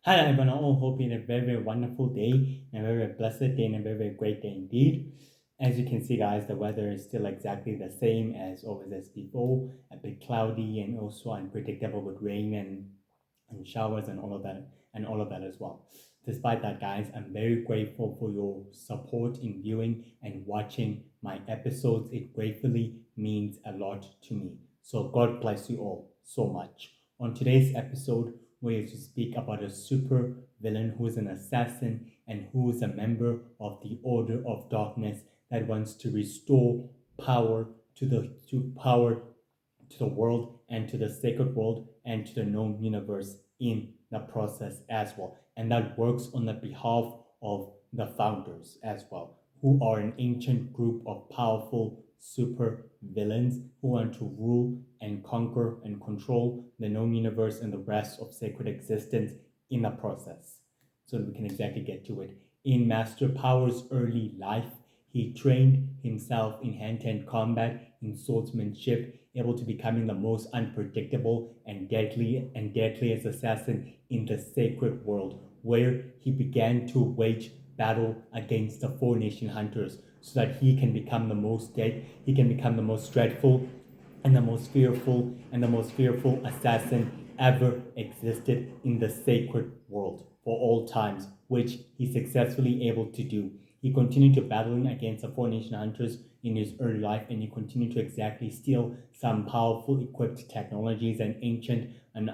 Hi everyone, I all hope you had a very wonderful day, and a very blessed day, and a very great day indeed. As you can see, guys, the weather is still exactly the same as always as before, a bit cloudy and also unpredictable with rain and showers and all of that as well. Despite that, guys, I'm very grateful for your support in viewing and watching my episodes. It gratefully means a lot to me. So God bless you all so much. On today's episode, we're to speak about a super villain who is an assassin and who is a member of the Order of Darkness that wants to restore power to power to the world and to the sacred world and to the known universe in the process as well. And that works on the behalf of the founders as well, who are an ancient group of powerful super villains who want to rule and conquer and control the known universe and the rest of sacred existence in the process. So we can exactly get to it. In Master Power's early life, he trained himself in hand-to-hand combat, in swordsmanship, able to becoming the most unpredictable and deadliest assassin in the sacred world, where he began to wage battle against the four nation hunters so that he can become the most dreadful and the most fearful assassin ever existed in the sacred world for all times, which he successfully able to do. He continued to battling against the four nation hunters in his early life, and he continued to exactly steal some powerful equipped technologies and ancient and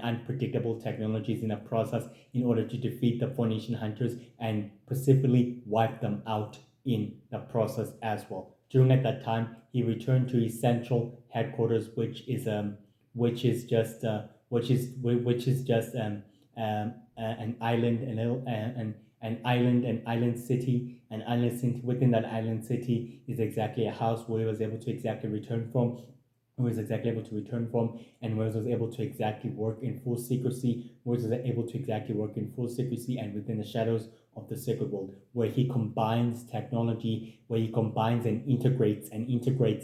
unpredictable technologies in the process in order to defeat the four nation hunters and specifically wipe them out in the process as well. During at that time, he returned to his central headquarters, which is just an island, an island city. An island city. Within that island city is exactly a house where he was able to exactly return from, and where he was able to exactly work in full secrecy, and within the shadows of the sacred world, where he combines technology, where he combines and integrates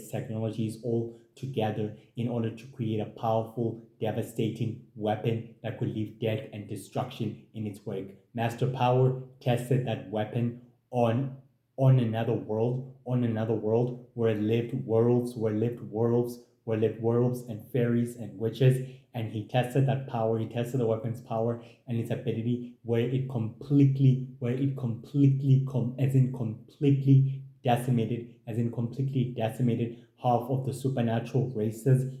technologies all together in order to create a powerful, devastating weapon that could leave death and destruction in its wake. Master Power tested that weapon on on another world where lived worlds and fairies and witches, and he tested that power. He tested the weapon's power and its ability, completely decimated half of the supernatural races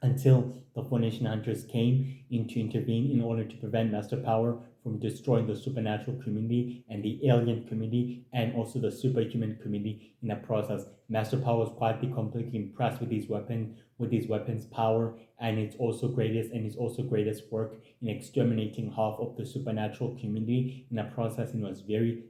until the Four Nation Hunters came in to intervene in order to prevent Master Power from destroying the supernatural community and the alien community and also the superhuman community in the process. Master Power was quietly completely impressed with these weapons power and its also greatest work in exterminating half of the supernatural community in the process, and was very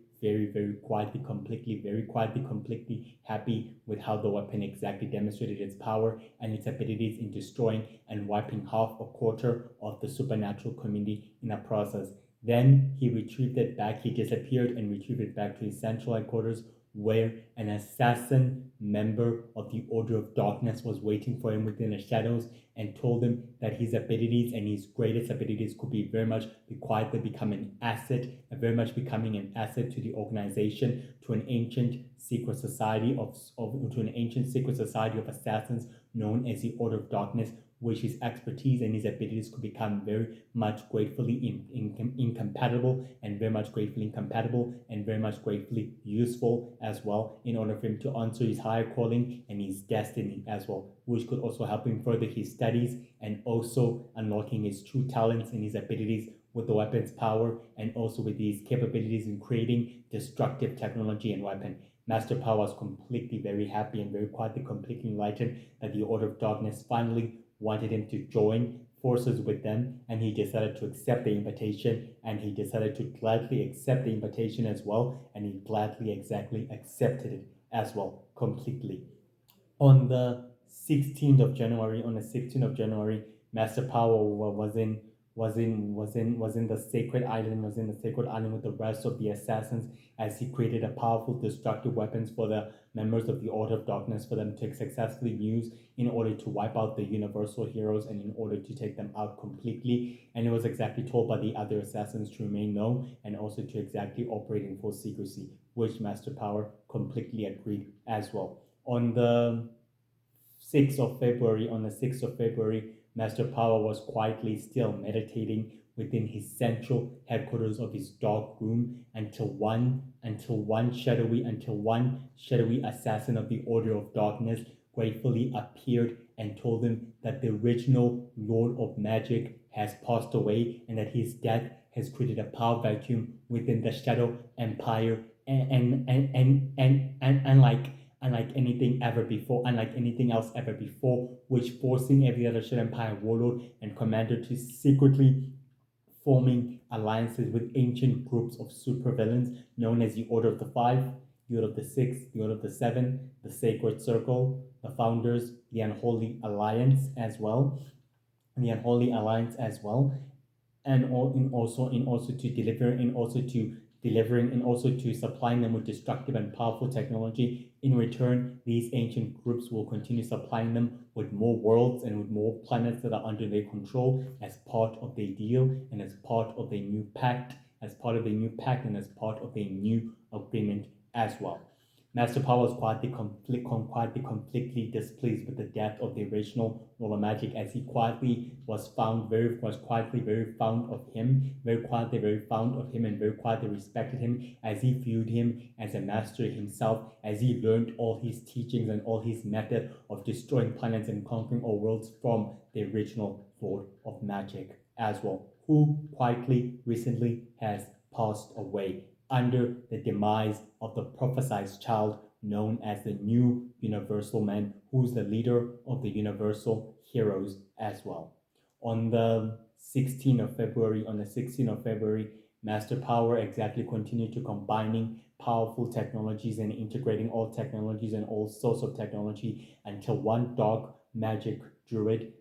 quietly, completely happy with how the weapon exactly demonstrated its power and its abilities in destroying and wiping half a quarter of the supernatural community in a process. Then he disappeared and retrieved it back to his central headquarters, where an assassin member of the Order of Darkness was waiting for him within the shadows and told him that his abilities and his greatest abilities could be very much be quietly become an asset, very much becoming an asset to the organization, to an ancient secret society of assassins known as the Order of Darkness, which his expertise and his abilities could become very much incompatible and very much gratefully useful as well in order for him to answer his higher calling and his destiny as well, which could also help him further his studies and also unlocking his true talents and his abilities with the weapon's power and also with his capabilities in creating destructive technology and weapon. Master Power was completely very happy and very quietly completely enlightened that the Order of Darkness finally wanted him to join forces with them, and he decided to accept the invitation, and he decided to gladly accept the invitation as well, and he gladly exactly accepted it as well completely. On the 16th of January, Master Power was in the sacred island, with the rest of the assassins, as he created a powerful destructive weapons for the members of the Order of Darkness for them to successfully use in order to wipe out the universal heroes and in order to take them out completely. And it was exactly told by the other assassins to remain low and also to exactly operate in full secrecy, which Master Power completely agreed as well. On the 6th of February, Master Power was quietly still meditating within his central headquarters of his dark room until one shadowy assassin of the Order of Darkness gratefully appeared and told him that the original Lord of Magic has passed away and that his death has created a power vacuum within the Shadow Empire and unlike anything else ever before, which forcing every other Shadow Empire warlord and commander to secretly forming alliances with ancient groups of supervillains known as the Order of the Five, the Order of the Six, the Order of the Seven, the Sacred Circle, the Founders, the Unholy Alliance as well, and also to supplying them with destructive and powerful technology. In return, these ancient groups will continue supplying them with more worlds and with more planets that are under their control as part of their deal and as part of their new pact, and as part of their new agreement as well. Master Power was completely displeased with the death of the original Lord of Magic, as he was quietly very fond of him, and very quietly respected him, as he viewed him as a master himself, as he learned all his teachings and all his method of destroying planets and conquering all worlds from the original Lord of Magic as well, who quietly recently has passed away under the demise of the prophesied child known as the new Universal Man, who's the leader of the Universal Heroes as well. On the 16th of February, Master Power exactly continued to combining powerful technologies and integrating all technologies and all sorts of technology until one dark magic druid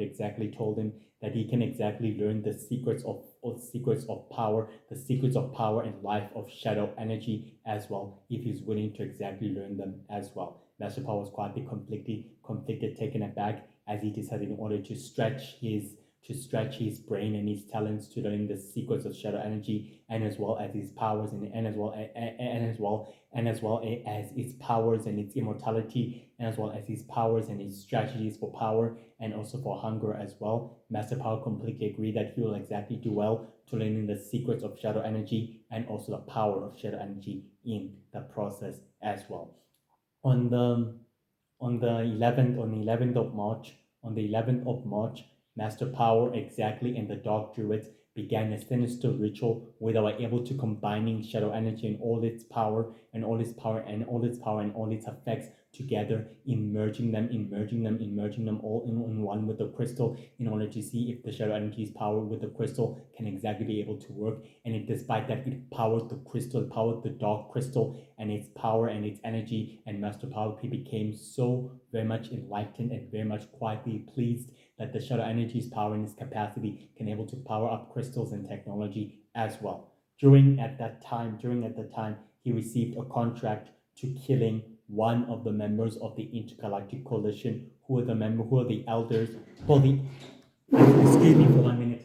exactly told him that he can exactly learn the secrets of power, and life of shadow energy as well, if he's willing to exactly learn them as well. Master Power was quietly conflicted, taken aback, as he decided in order to stretch his brain and his talents to learn the secrets of shadow energy, and as well as his powers and as well as its powers and its immortality, and as well as his powers and his strategies for power and also for hunger as well. Master Power completely agreed that he will exactly do well to learning the secrets of shadow energy and also the power of shadow energy in the process as well. On the 11th of March, Master Power exactly and the Dark Druids began a sinister ritual where they were able to combining shadow energy and all its power and all its effects together, merging them all in one with the crystal, in order to see if the shadow energy's power with the crystal can exactly be able to work. And despite that, it powered the dark crystal and its power and its energy, and Master Power became so very much enlightened and very much quietly pleased that the shadow energy's power and its capacity can able to power up crystals and technology as well. During at that time, he received a contract to killing one of the members of the Intergalactic Coalition, who are the elders. Excuse me for 1 minute.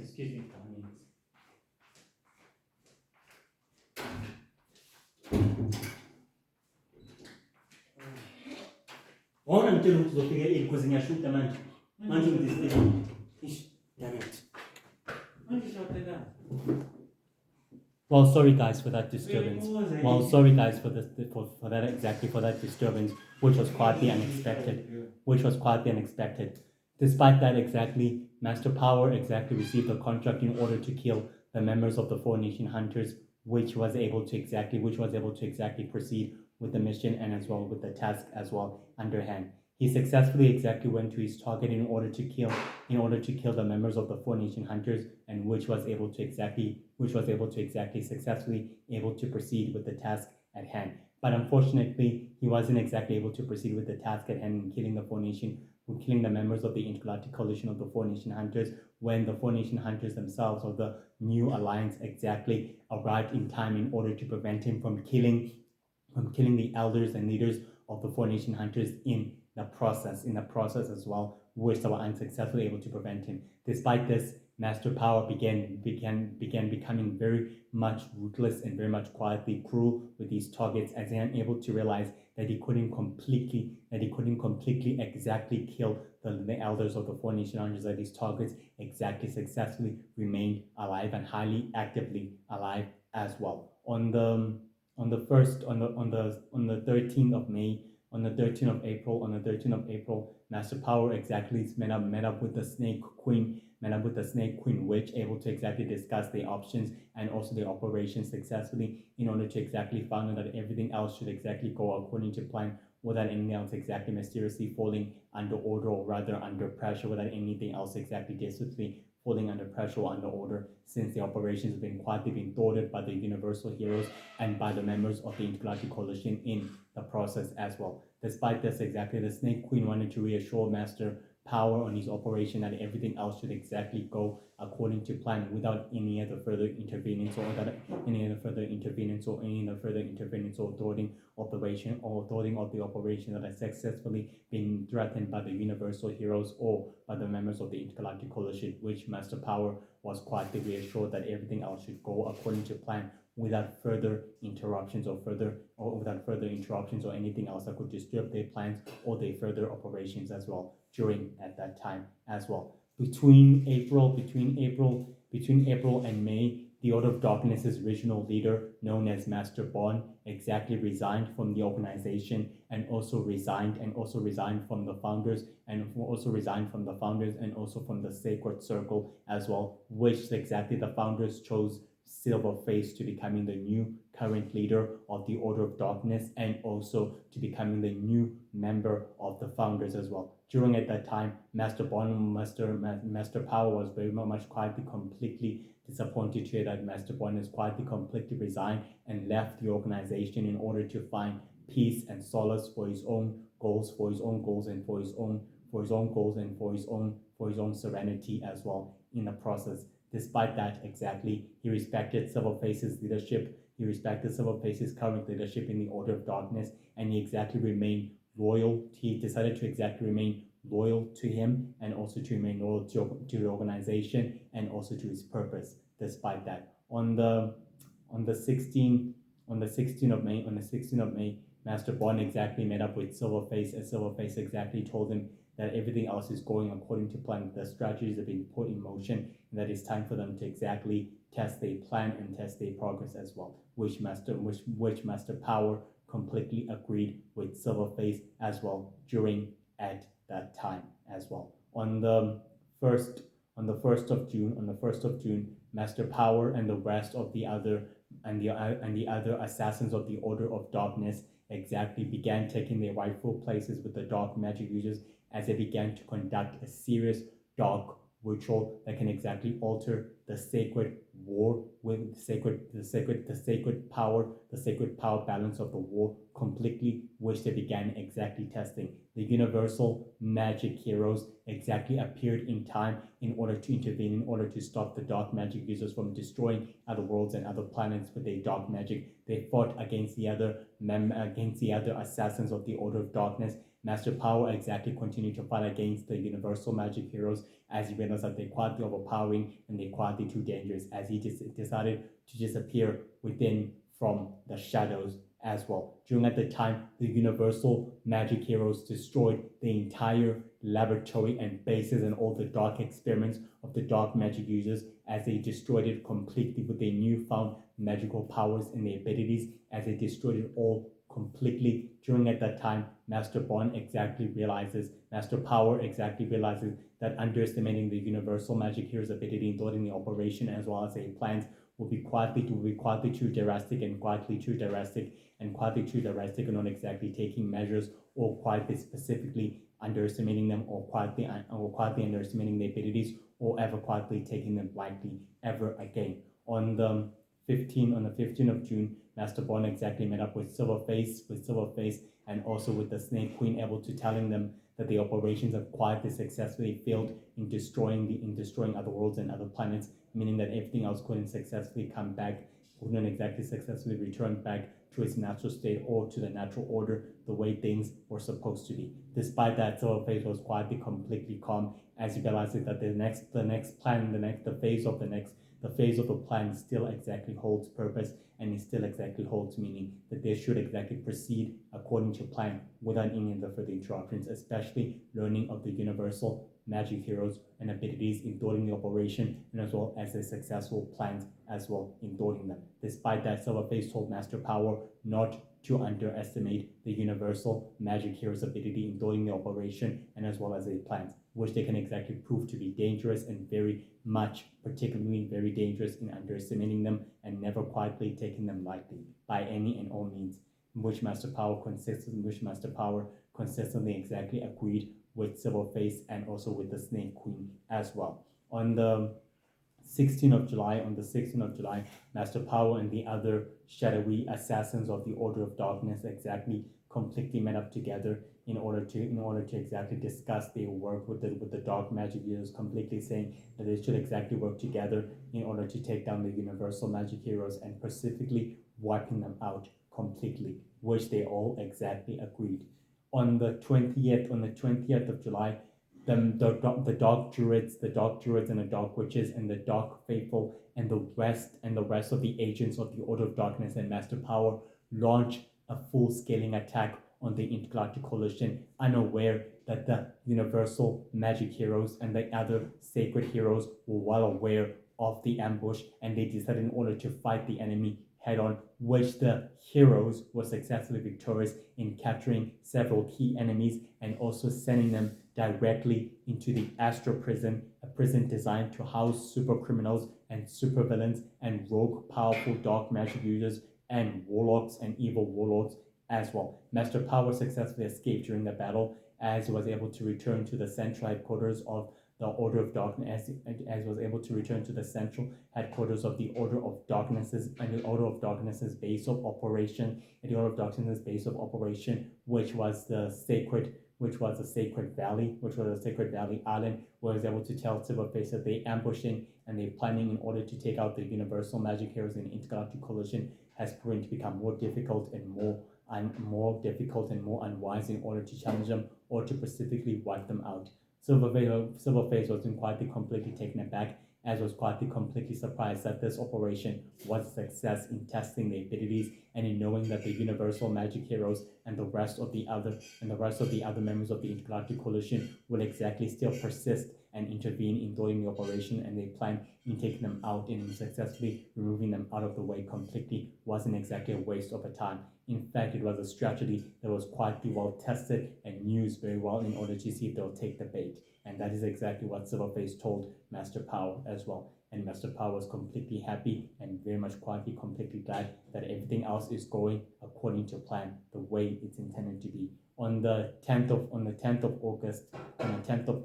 Ora mi telo to figure il cozinha asciutta mangi. Mangi un destino. Damn it. Well, sorry guys for that disturbance. For that disturbance, which was quietly unexpected. Despite that, exactly, Master Power exactly received a contract in order to kill the members of the Four Nation Hunters, which was able to exactly proceed with the mission and as well with the task as well underhand. He successfully exactly went to his target in order to kill the members of the Four Nation Hunters, and which was able to exactly successfully able to proceed with the task at hand. But unfortunately, he wasn't exactly able to proceed with the task at hand in killing the Four Nation with killing the members of the intergalactic coalition of the Four Nation Hunters, when the Four Nation Hunters themselves, or the new alliance, exactly arrived in time in order to prevent him from killing the elders and leaders of the Four Nation Hunters in the process as well, which they were unsuccessfully able to prevent him. Despite this, Master Power began becoming very much ruthless and very much quietly cruel with these targets, as he unable to realize that he couldn't completely exactly kill the elders of the Four Nation Hunters, that these targets exactly successfully remained alive and highly actively alive as well. On the 13th of May, on the 13th of April, Master Power exactly met up with the Snake Queen, Witch, able to exactly discuss the options and also the operations successfully, in order to exactly find out that everything else should exactly go according to plan, without anything else exactly mysteriously falling under order, or rather under pressure, without anything else exactly desperately falling under pressure or under order, since the operations have been quietly being thwarted by the Universal Heroes and by the members of the Intergalactic Coalition in the process as well. Despite this, exactly, the Snake Queen wanted to reassure Master Power on his operation that everything else should exactly go according to plan, without any other further interference, or thwarting of the operation that has successfully been threatened by the Universal Heroes or by the members of the Intergalactic Coalition, which Master Power was quietly reassured that everything else should go according to plan, without further interruptions or anything else that could disturb their plans or their further operations as well during at that time as well. Between April and May, the Order of Darkness's original leader, known as Master Bond, exactly resigned from the organization, and also resigned from the founders, and also from the Sacred Circle as well, which exactly the founders chose Silverface to becoming the new current leader of the Order of Darkness, and also to becoming the new member of the founders as well. During at that time, Master Power was very much quietly completely disappointed to hear that Master Bond has quietly completely resigned and left the organization in order to find peace and solace for his own goals, and for his own serenity as well in the process. Despite that, exactly, he respected Silverface's leadership. He respected Silverface's current leadership in the Order of Darkness, and he exactly remained loyal. He decided to exactly remain loyal to him, and also to remain loyal to the organization, and also to his purpose. Despite that, on the 16th of May, Master Bond exactly met up with Silverface, and Silverface exactly told him that everything else is going according to plan. The strategies have been put in motion, and that it's time for them to exactly test their plan and test their progress as well. Which Master Power completely agreed with Silverface as well during at that time as well. On the first of June, Master Power and the rest of the other assassins of the Order of Darkness exactly began taking their rightful places with the dark magic users, as they began to conduct a serious dark ritual that can exactly alter the sacred war with the sacred power balance of the war completely, which they began exactly testing. The universal magic heroes exactly appeared in time in order to intervene, in order to stop the dark magic users from destroying other worlds and other planets with their dark magic. They fought against the other assassins of the Order of Darkness. Master Power exactly continued to fight against the universal magic heroes, as he realized that they're quietly overpowering and they're quietly too dangerous, as he decided to disappear within from the shadows as well. During at the time, the universal magic heroes destroyed the entire laboratory and bases and all the dark experiments of the dark magic users, as they destroyed it completely with their newfound magical powers and their abilities, as they destroyed it all completely. During at that time, Master Power exactly realizes that underestimating the universal magic hero's ability in thwarting the operation as well as their plans will be quietly too drastic and not exactly taking measures, or quietly specifically underestimating them, or quietly underestimating their abilities, or ever quietly taking them lightly ever again. On the 15th of June, Master Bond exactly met up with Silverface, and also with the Snake Queen, able to telling them that the operations have quietly successfully failed in destroying other worlds and other planets, meaning that everything else couldn't successfully come back, couldn't exactly successfully return back to its natural state or to the natural order, the way things were supposed to be. Despite that, Silver Phase was quietly completely calm as he realizes that the phase of the plan still exactly holds purpose, and it still exactly holds meaning, that they should exactly proceed according to plan without any of the further interruptions, especially learning of the universal magic heroes and abilities in thwarting the operation, and as well as the successful plans as well in thwarting them. Despite that, Silverface told Master Power not to underestimate the universal magic hero's ability in thwarting the operation and as well as the plans, which they can exactly prove to be dangerous and very much, particularly very dangerous in underestimating them and never quietly taking them lightly by any and all means, which Master Power consistently exactly agreed with Silverface and also with the Snake Queen as well. On the 16th of July, Master Power and the other shadowy assassins of the Order of Darkness exactly completely met up together in order to exactly discuss their work with the dark magic users, completely saying that they should exactly work together in order to take down the universal magic heroes and specifically wiping them out completely, which they all exactly agreed. On the 20th of July, the dark druids, and the dark witches, and the dark faithful, and the rest of the agents of the Order of Darkness and Master Power launch a full scaling attack on the Intergalactic Coalition, unaware that the universal magic heroes and the other sacred heroes were well aware of the ambush, and they decided in order to fight the enemy head on, which the heroes were successfully victorious in capturing several key enemies and also sending them directly into the Astro Prison, a prison designed to house super criminals and supervillains and rogue powerful dark magic users and warlocks and evil warlords as well. Master Power successfully escaped during the battle as he was able to return to the central headquarters of the Order of Darkness, as was able to return to the central headquarters of the Order of Darknesses and the Order of Darkness's base of operation, which was the Sacred Valley Island, where he was able to tell Silverface that they ambushing and they're planning in order to take out the universal magic heroes in the Intergalactic Coalition has proven to become more difficult and more unwise in order to challenge them or to specifically wipe them out. Silverface was quietly completely taken aback, as was quietly completely surprised that this operation was a success in testing their abilities and in knowing that the universal magic heroes and the rest of the other members of the Intergalactic Coalition will exactly still persist and intervene in doing the operation, and they plan in taking them out and successfully removing them out of the way completely wasn't exactly a waste of a time. In fact, it was a strategy that was quietly well tested and used very well in order to see if they'll take the bait. And that is exactly what Silverface told Master Power as well. And Master Power was completely happy and very much quietly completely glad that everything else is going according to plan, the way it's intended to be. On the 10th of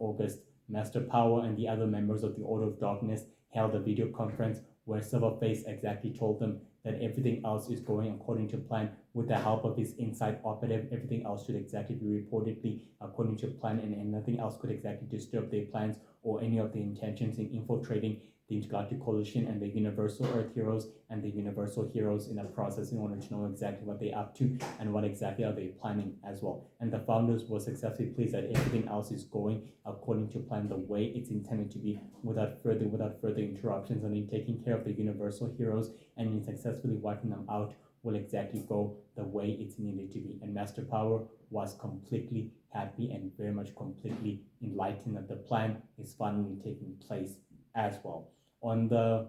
August, Master Power and the other members of the Order of Darkness held a video conference where Silverface exactly told them that everything else is going according to plan with the help of his inside operative. Everything else should exactly be reportedly according to plan, and nothing else could exactly disturb their plans or any of their intentions in infiltrating the Intergalactic Coalition and the Universal Earth Heroes and the Universal Heroes in a process in order to know exactly what they're up to and what exactly are they planning as well. And the founders were successfully pleased that everything else is going according to plan, the way it's intended to be, without further interruptions, and in taking care of the Universal Heroes and in successfully wiping them out will exactly go the way it's needed to be. And Master Power was completely happy and very much completely enlightened that the plan is finally taking place as well. On the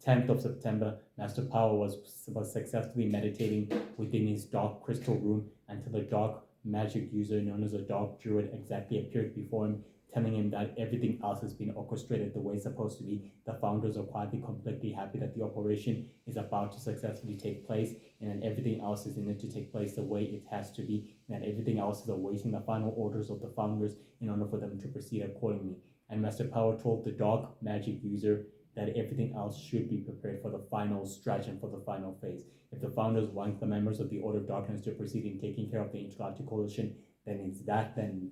10th of September, Master Power was successfully meditating within his dark crystal room until the dark magic user known as a dark druid exactly appeared before him, telling him that everything else has been orchestrated the way it's supposed to be. The founders are quietly completely happy that the operation is about to successfully take place, and that everything else is in it to take place the way it has to be, and that everything else is awaiting the final orders of the founders in order for them to proceed accordingly. And Master Power told the dark magic user that everything else should be prepared for the final stretch and for the final phase. If the founders want the members of the Order of Darkness to proceed in taking care of the Intergalactic Coalition, then it's that, then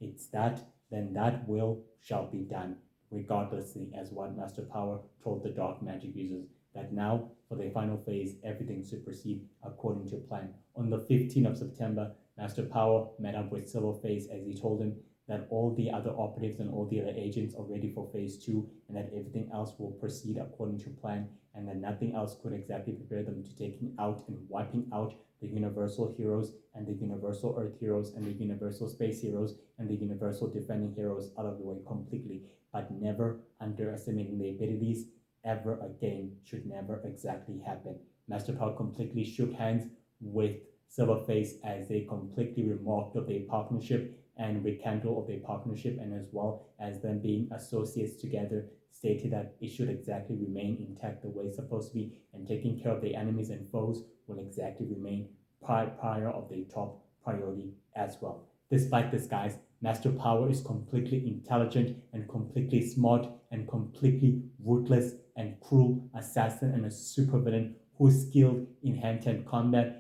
it's that, then that will shall be done, regardlessly, as what Master Power told the dark magic users, that now for the final phase, everything should proceed according to plan. On the 15th of September, Master Power met up with Silverface as he told him that all the other operatives and all the other agents are ready for phase 2 and that everything else will proceed according to plan and that nothing else could exactly prepare them to taking out and wiping out the Universal Heroes and the Universal Earth Heroes and the Universal Space Heroes and the Universal Defending Heroes out of the way completely, but never underestimating the abilities ever again should never exactly happen. Master Power completely shook hands with Silverface as they completely remarked of their partnership and rekindle of their partnership, and as well as them being associates together, stated that it should exactly remain intact the way it's supposed to be, and taking care of their enemies and foes will exactly remain prior of their top priority as well. Despite this, guys, Master Power is completely intelligent and completely smart and completely ruthless and cruel assassin and a supervillain who's skilled in hand-to-hand combat,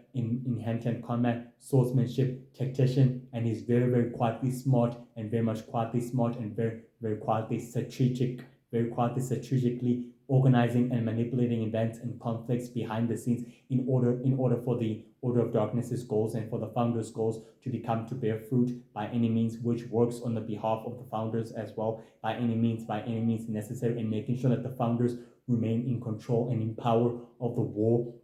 swordsmanship, tactician, and he's very, very quietly smart and very much quietly smart and very, very quietly strategically organizing and manipulating events and conflicts behind the scenes in order for the Order of Darkness's goals and for the founders' goals to bear fruit by any means, which works on the behalf of the founders as well, by any means necessary, and making sure that the founders remain in control and in power of the war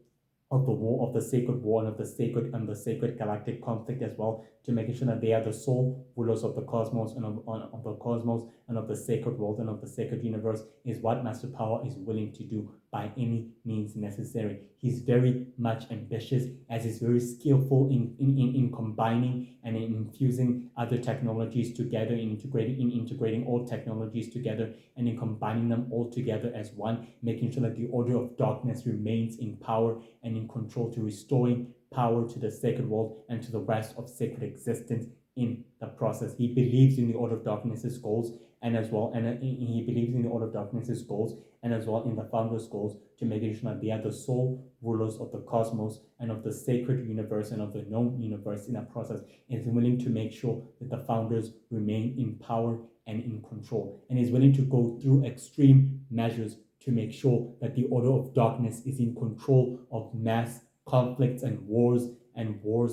of the sacred war and of the sacred galactic conflict as well, to making sure that they are the sole rulers of the cosmos and of the cosmos and of the sacred world and of the sacred universe, is what Master Power is willing to do by any means necessary. He's very much ambitious, as he's very skillful in combining and in infusing other technologies together, in integrating all technologies together and in combining them all together as one, making sure that the Order of Darkness remains in power and in control, to restoring power to the sacred world and to the rest of sacred existence in the process. He believes in the Order of Darkness's goals and as well, and he believes in the Order of Darkness's goals and as well in the founders' goals, to making sure that they are the sole rulers of the cosmos and of the sacred universe and of the known universe in that process, and is willing to make sure that the founders remain in power and in control, and is willing to go through extreme measures to make sure that the Order of Darkness is in control of mass conflicts and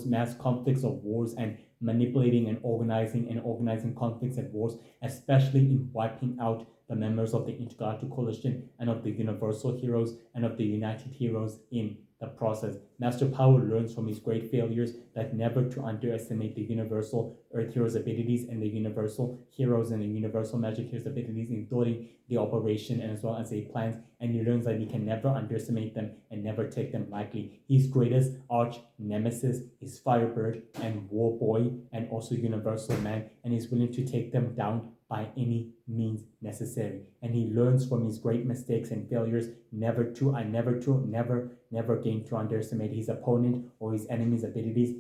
mass conflicts of wars, and manipulating and organizing conflicts and wars, especially in wiping out the members of the Intergalactic Coalition and of the Universal Heroes and of the United Heroes in the process. Master Power learns from his great failures that never to underestimate the Universal Earth Heroes' abilities and the Universal Heroes and the Universal Magic Heroes' abilities in thwarting the operation and as well as their plans, and he learns that he can never underestimate them and never take them lightly. His greatest arch nemesis is Firebird and War Boy and also Universal Man, and he's willing to take them down by any means necessary. And he learns from his great mistakes and failures never again to underestimate his opponent or his enemy's abilities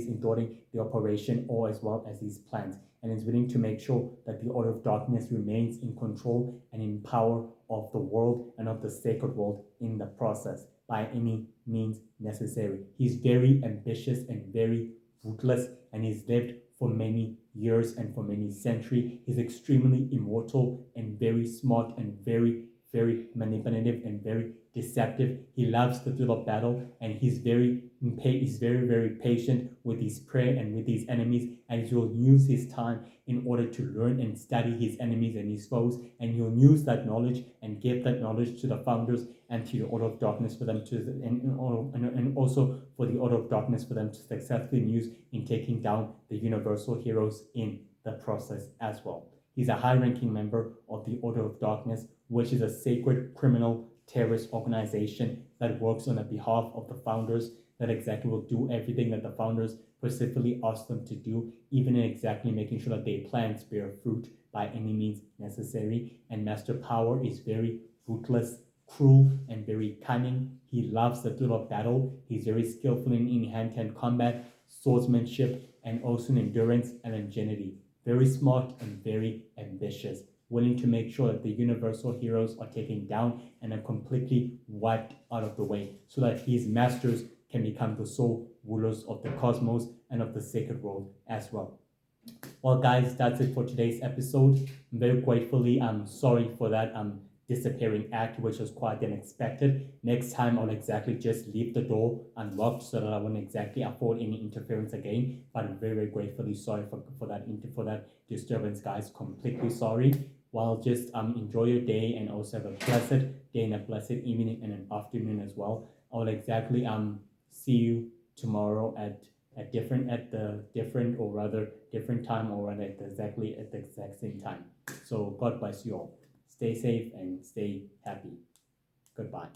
in thwarting the operation or as well as his plans, and is willing to make sure that the Order of Darkness remains in control and in power of the world and of the sacred world in the process by any means necessary. He's very ambitious and very ruthless, and he's lived for many years and for many centuries. He's extremely immortal and very smart and very, very manipulative and very deceptive. He loves the thrill of battle, and he's very, very patient with his prey and with his enemies, and he will use his time in order to learn and study his enemies and his foes, and he'll use that knowledge and give that knowledge to the founders and to the Order of Darkness for them to and also for the Order of Darkness for them to successfully use in taking down the Universal Heroes in the process as well. He's a high-ranking member of the Order of Darkness, which is a sacred criminal terrorist organization that works on the behalf of the founders, that exactly will do everything that the founders specifically ask them to do, even in exactly making sure that their plans bear fruit by any means necessary. And Master Power is very ruthless, cruel, and very cunning. He loves the thrill of battle. He's very skillful in hand-to-hand combat, swordsmanship, and also in endurance and ingenuity. Very smart and very ambitious, willing to make sure that the Universal Heroes are taken down and are completely wiped out of the way, so that his masters can become the sole rulers of the cosmos and of the sacred world as well. Well, guys, that's it for today's episode. Very gratefully, I'm sorry for that disappearing act, which was quite unexpected. Next time, I'll exactly just leave the door unlocked so that I won't exactly afford any interference again. But I'm very, very gratefully sorry for that disturbance, guys. Completely sorry. Well, just enjoy your day and also have a blessed day and a blessed evening and an afternoon as well. I'll exactly see you tomorrow at the different time, or rather at the exact same time. So God bless you all. Stay safe and stay happy. Goodbye.